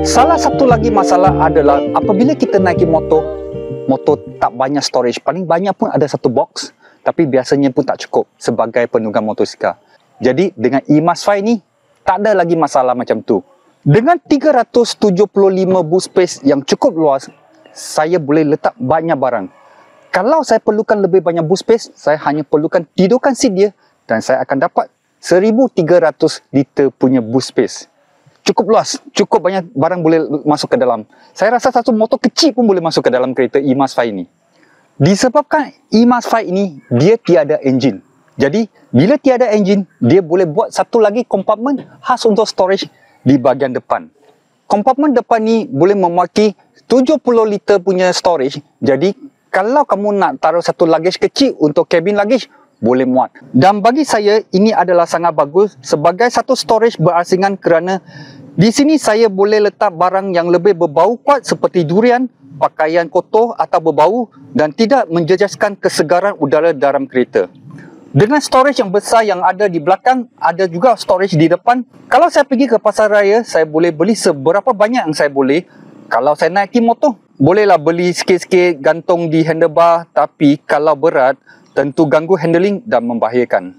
Salah satu lagi masalah adalah apabila kita naiki motor tak banyak storage, paling banyak pun ada satu box, tapi biasanya pun tak cukup sebagai penunggang motosikal. Jadi dengan eMAS5 ni, tak ada lagi masalah macam tu. Dengan 375 boot space yang cukup luas, saya boleh letak banyak barang. Kalau saya perlukan lebih banyak boot space, saya hanya perlukan tidurkan seat dia dan saya akan dapat 1300 liter punya boot space. Cukup luas, cukup banyak barang boleh masuk ke dalam. Saya rasa satu motor kecil pun boleh masuk ke dalam kereta eMAS5 ini. Disebabkan eMAS5 ini, dia tiada enjin. Jadi, bila tiada enjin, dia boleh buat satu lagi kompartmen khas untuk storage di bahagian depan. Kompartmen depan ni boleh memaki 70 liter punya storage. Jadi, kalau kamu nak taruh satu luggage kecil untuk cabin luggage, boleh muat. Dan bagi saya, ini adalah sangat bagus sebagai satu storage berasingan kerana di sini saya boleh letak barang yang lebih berbau kuat seperti durian, pakaian kotor atau berbau dan tidak menjejaskan kesegaran udara dalam kereta. Dengan storage yang besar yang ada di belakang, ada juga storage di depan. Kalau saya pergi ke pasar raya, saya boleh beli seberapa banyak yang saya boleh. Kalau saya naiki motor, bolehlah beli sikit-sikit gantung di handlebar, tapi kalau berat, tentu ganggu handling dan membahayakan.